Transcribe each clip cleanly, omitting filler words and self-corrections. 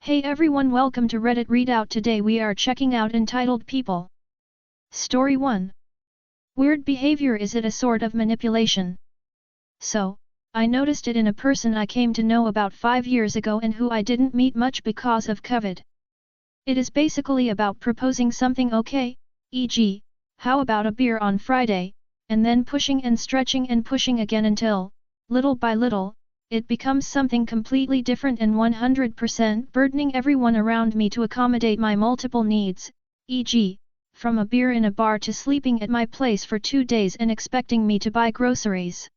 Hey everyone, welcome to Reddit Readout. Today we are checking out Entitled People. Story 1. Weird behavior. Is it a sort of manipulation? So, I noticed it in a person I came to know about 5 years ago and who I didn't meet much because of COVID. It is basically about proposing something okay, e.g., how about a beer on Friday, and then pushing and stretching and pushing again until, little by little, it becomes something completely different and 100% burdening everyone around me to accommodate my multiple needs, e.g., from a beer in a bar to sleeping at my place for 2 days and expecting me to buy groceries.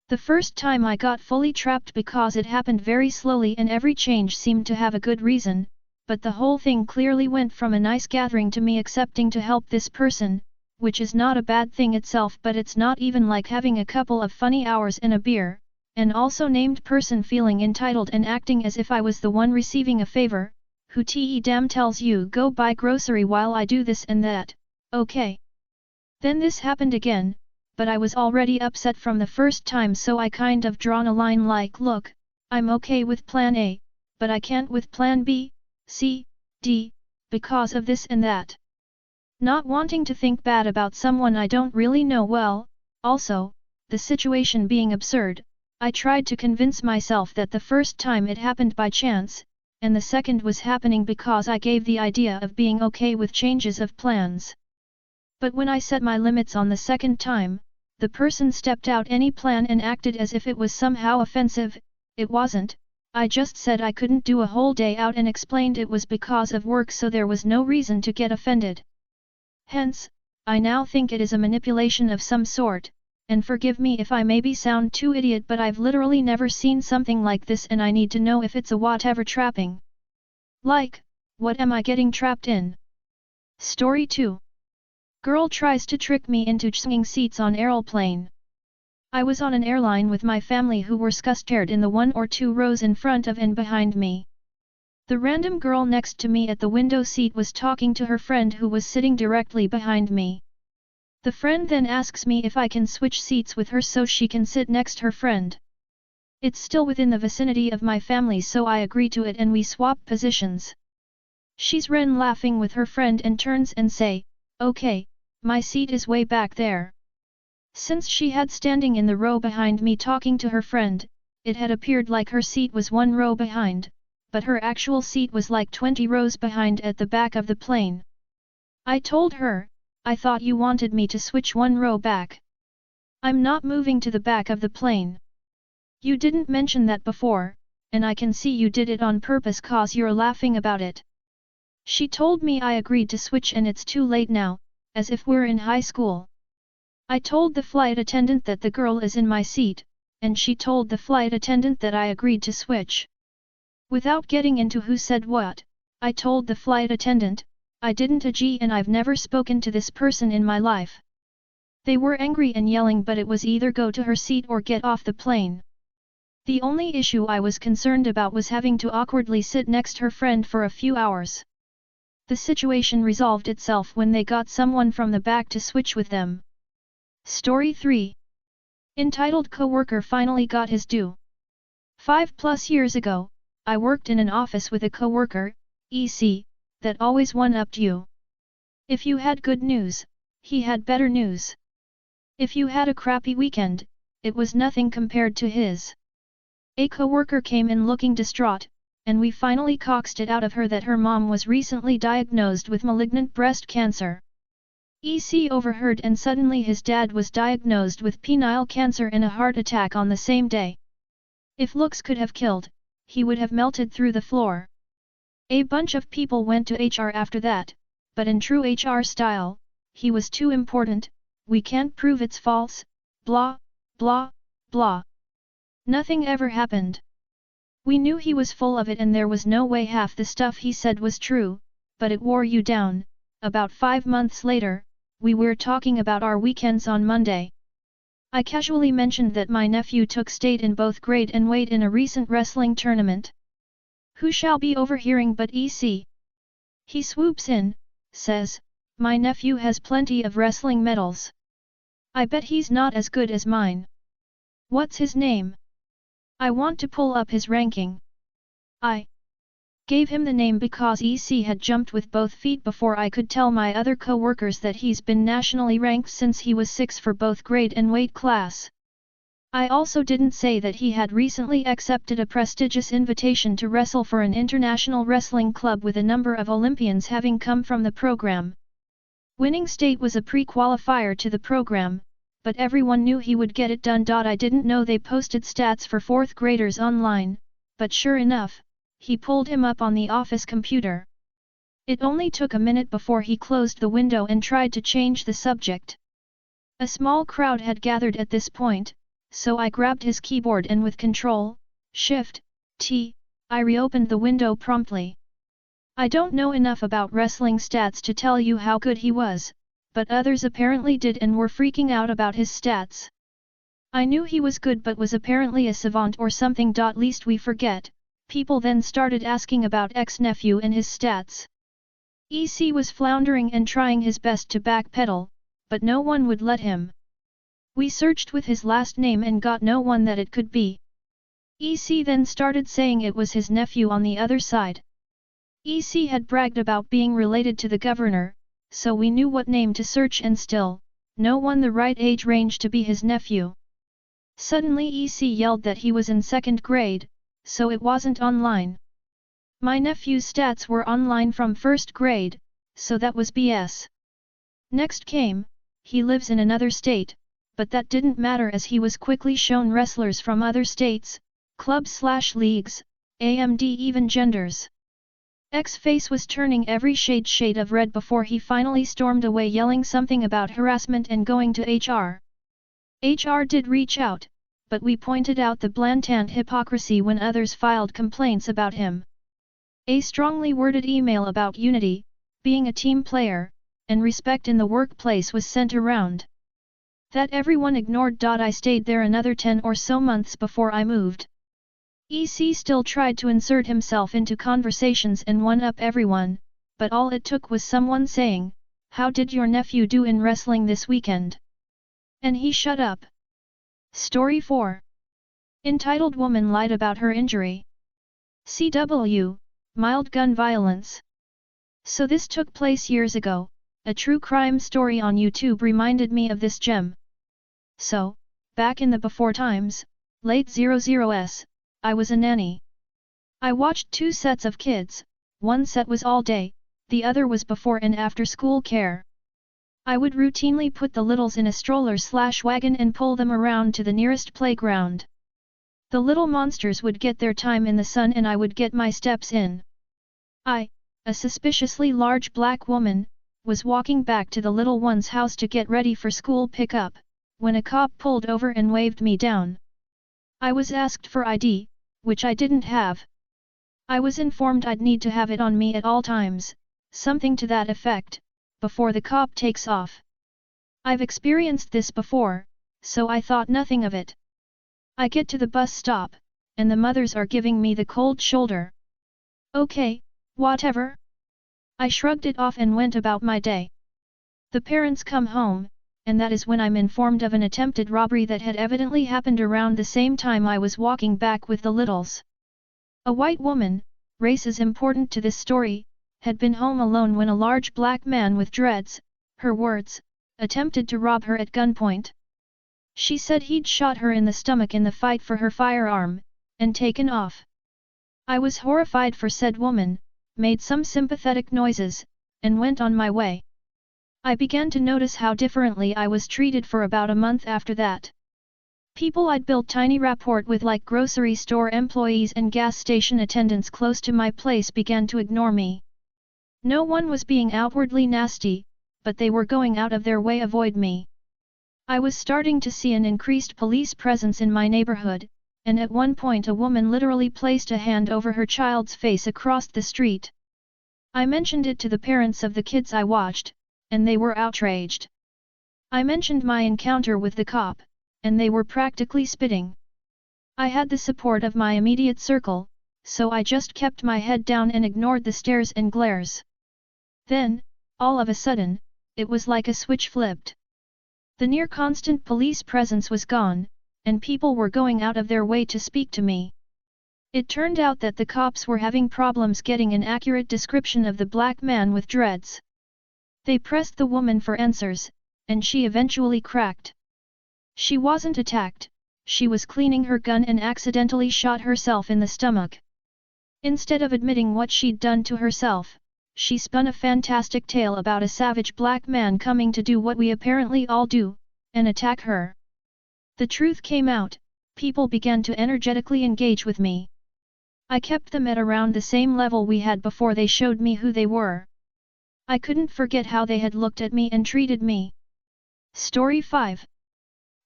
The first time I got fully trapped because it happened very slowly and every change seemed to have a good reason, but the whole thing clearly went from a nice gathering to me accepting to help this person, which is not a bad thing itself, but it's not even like having a couple of funny hours and a beer. And also named person feeling entitled and acting as if I was the one receiving a favor, who damn tells you go buy grocery while I do this and that, okay. Then this happened again, but I was already upset from the first time, so I kind of drawn a line like, look, I'm okay with plan A, but I can't with plan B, C, D, because of this and that. Not wanting to think bad about someone I don't really know well, also, the situation being absurd, I tried to convince myself that the first time it happened by chance, and the second was happening because I gave the idea of being okay with changes of plans. But when I set my limits on the second time, the person stepped out any plan and acted as if it was somehow offensive. It wasn't. I just said I couldn't do a whole day out and explained it was because of work, so there was no reason to get offended. Hence, I now think it is a manipulation of some sort. And forgive me if I maybe sound too idiot, but I've literally never seen something like this and I need to know if it's a whatever trapping. Like, what am I getting trapped in? Story 2. Girl tries to trick me into changing seats on aeroplane. I was on an airline with my family who were scared in the 1 or 2 rows in front of and behind me. The random girl next to me at the window seat was talking to her friend who was sitting directly behind me. The friend then asks me if I can switch seats with her so she can sit next her friend. It's still within the vicinity of my family, so I agree to it and we swap positions. She's laughing with her friend and turns and say, okay, my seat is way back there. Since she had standing in the row behind me talking to her friend, it had appeared like her seat was 1 row behind, but her actual seat was like 20 rows behind at the back of the plane. I told her, I thought you wanted me to switch 1 row back. I'm not moving to the back of the plane. You didn't mention that before, and I can see you did it on purpose cause you're laughing about it. She told me I agreed to switch and it's too late now, as if we're in high school. I told the flight attendant that the girl is in my seat, and she told the flight attendant that I agreed to switch. Without getting into who said what, I told the flight attendant, I didn't agree and I've never spoken to this person in my life. They were angry and yelling, but it was either go to her seat or get off the plane. The only issue I was concerned about was having to awkwardly sit next her friend for a few hours. The situation resolved itself when they got someone from the back to switch with them. Story 3. Entitled coworker finally got his due. 5+ years ago, I worked in an office with a coworker, EC, that always one-upped you. If you had good news, he had better news. If you had a crappy weekend, it was nothing compared to his. A coworker came in looking distraught, and we finally coaxed it out of her that her mom was recently diagnosed with malignant breast cancer. EC overheard, and suddenly his dad was diagnosed with penile cancer and a heart attack on the same day. If looks could have killed, he would have melted through the floor. A bunch of people went to HR after that, but in true HR style, he was too important, we can't prove it's false, blah, blah, blah. Nothing ever happened. We knew he was full of it and there was no way half the stuff he said was true, but it wore you down. About 5 months later, we were talking about our weekends on Monday. I casually mentioned that my nephew took state in both grade and weight in a recent wrestling tournament. Who shall be overhearing but EC? He swoops in, says, my nephew has plenty of wrestling medals. I bet he's not as good as mine. What's his name? I want to pull up his ranking. I Gave him the name because EC had jumped with both feet before I could tell my other co-workers that he's been nationally ranked since he was 6 for both grade and weight class. I also didn't say that he had recently accepted a prestigious invitation to wrestle for an international wrestling club with a number of Olympians having come from the program. Winning state was a pre-qualifier to the program, but everyone knew he would get it done. I didn't know they posted stats for 4th graders online, but sure enough, he pulled him up on the office computer. It only took a minute before he closed the window and tried to change the subject. A small crowd had gathered at this point, so I grabbed his keyboard and with Ctrl, Shift, T, I reopened the window promptly. I don't know enough about wrestling stats to tell you how good he was, but others apparently did and were freaking out about his stats. I knew he was good but was apparently a savant or something. Least we forget, people then started asking about ex-nephew and his stats. EC was floundering and trying his best to backpedal, but no one would let him. We searched with his last name and got no one that it could be. EC then started saying it was his nephew on the other side. EC had bragged about being related to the governor, so we knew what name to search and still, no one the right age range to be his nephew. Suddenly EC yelled that he was in 2nd grade, so it wasn't online. My nephew's stats were online from 1st grade, so that was BS. Next came, he lives in another state, but that didn't matter as he was quickly shown wrestlers from other states, clubs/leagues, AMD even genders. X's face was turning every shade of red before he finally stormed away yelling something about harassment and going to HR. HR did reach out, but we pointed out the blatant hypocrisy when others filed complaints about him. A strongly worded email about unity, being a team player, and respect in the workplace was sent around. That everyone ignored. I stayed there another 10 or so months before I moved. EC still tried to insert himself into conversations and one-up everyone, but all it took was someone saying, "How did your nephew do in wrestling this weekend?" And he shut up. Story 4. Entitled Woman Lied About Her Injury. CW, Mild Gun Violence. So this took place years ago, a true crime story on YouTube reminded me of this gem. So, back in the before times, late 00s, I was a nanny. I watched 2 sets of kids, one set was all day, the other was before and after school care. I would routinely put the littles in a stroller/wagon and pull them around to the nearest playground. The little monsters would get their time in the sun and I would get my steps in. I, a suspiciously large black woman, was walking back to the little one's house to get ready for school pickup, when a cop pulled over and waved me down. I was asked for ID, which I didn't have. I was informed I'd need to have it on me at all times, something to that effect, before the cop takes off. I've experienced this before, so I thought nothing of it. I get to the bus stop, and the mothers are giving me the cold shoulder. Okay, whatever. I shrugged it off and went about my day. The parents come home, and that is when I'm informed of an attempted robbery that had evidently happened around the same time I was walking back with the littles. A white woman, race is important to this story, had been home alone when a large black man with dreads, her words, attempted to rob her at gunpoint. She said he'd shot her in the stomach in the fight for her firearm, and taken off. I was horrified for said woman, made some sympathetic noises, and went on my way. I began to notice how differently I was treated for about a month after that. People I'd built tiny rapport with like grocery store employees and gas station attendants close to my place began to ignore me. No one was being outwardly nasty, but they were going out of their way to avoid me. I was starting to see an increased police presence in my neighborhood, and at one point a woman literally placed a hand over her child's face across the street. I mentioned it to the parents of the kids I watched, and they were outraged. I mentioned my encounter with the cop, and they were practically spitting. I had the support of my immediate circle, so I just kept my head down and ignored the stares and glares. Then, all of a sudden, it was like a switch flipped. The near-constant police presence was gone, and people were going out of their way to speak to me. It turned out that the cops were having problems getting an accurate description of the black man with dreads. They pressed the woman for answers, and she eventually cracked. She wasn't attacked, she was cleaning her gun and accidentally shot herself in the stomach. Instead of admitting what she'd done to herself, she spun a fantastic tale about a savage black man coming to do what we apparently all do, and attack her. The truth came out, people began to energetically engage with me. I kept them at around the same level we had before they showed me who they were. I couldn't forget how they had looked at me and treated me. Story 5.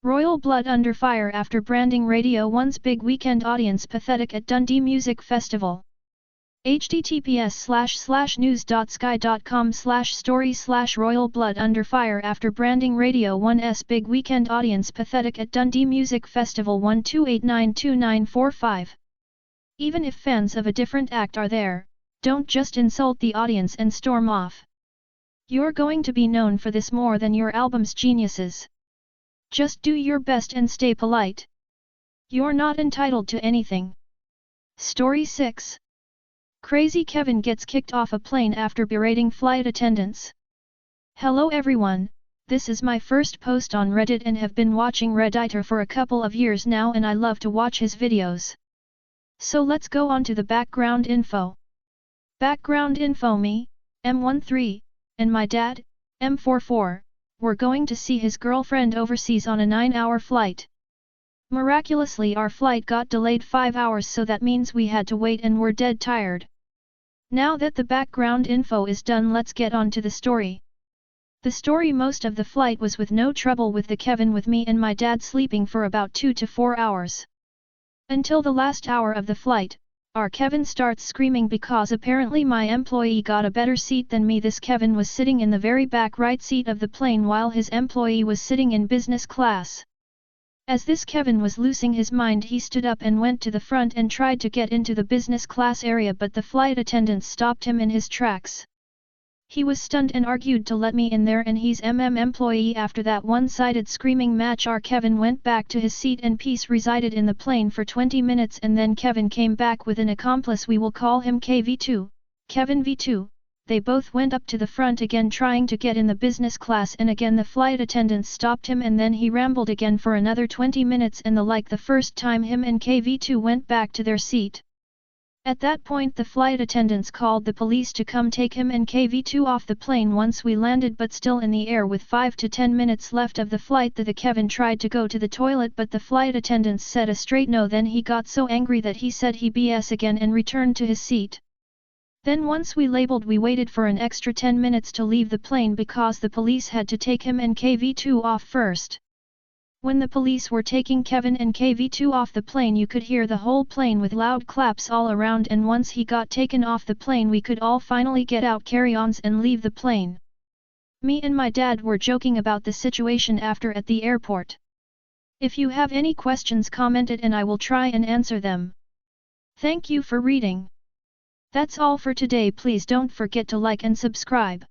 Royal blood under fire after branding Radio 1's big weekend audience pathetic at Dundee Music Festival. https://news.sky.com/story/royal blood under fire after branding Radio 1's big weekend audience pathetic at Dundee Music Festival 12892945. Even if fans of a different act are there, don't just insult the audience and storm off. You're going to be known for this more than your album's geniuses. Just do your best and stay polite. You're not entitled to anything. Story 6. Crazy Kevin gets kicked off a plane after berating flight attendants. Hello everyone, this is my first post on Reddit and have been watching Redditor for a couple of years now and I love to watch his videos. So let's go on to the background info. Background info: me, M13, and my dad, M44, were going to see his girlfriend overseas on a 9-hour flight. Miraculously our flight got delayed 5 hours, so that means we had to wait and were dead tired. Now that the background info is done, let's get on to the story. The story: most of the flight was with no trouble with the Kevin, with me and my dad sleeping for about 2 to 4 hours. Until the last hour of the flight, our Kevin starts screaming because apparently my employee got a better seat than me. This Kevin was sitting in the very back right seat of the plane while his employee was sitting in business class. As this Kevin was losing his mind, he stood up and went to the front and tried to get into the business class area, but the flight attendants stopped him in his tracks. He was stunned and argued to let me in there, and he's employee. After that one-sided screaming match, our Kevin went back to his seat and peace resided in the plane for 20 minutes, and then Kevin came back with an accomplice. We will call him KV2, Kevin V2. They both went up to the front again trying to get in the business class, and again the flight attendants stopped him, and then he rambled again for another 20 minutes and like the first time, him and KV2 went back to their seat. At that point the flight attendants called the police to come take him and KV2 off the plane. Once we landed, but still in the air with 5 to 10 minutes left of the flight, the Kevin tried to go to the toilet, but the flight attendants said a straight no. Then he got so angry that he said he BS again and returned to his seat. Then once we labeled, we waited for an extra 10 minutes to leave the plane because the police had to take him and KV2 off first. When the police were taking Kevin and KV2 off the plane, you could hear the whole plane with loud claps all around, and once he got taken off the plane we could all finally get out carry-ons and leave the plane. Me and my dad were joking about the situation after at the airport. If you have any questions, comment it and I will try and answer them. Thank you for reading. That's all for today. Please don't forget to like and subscribe.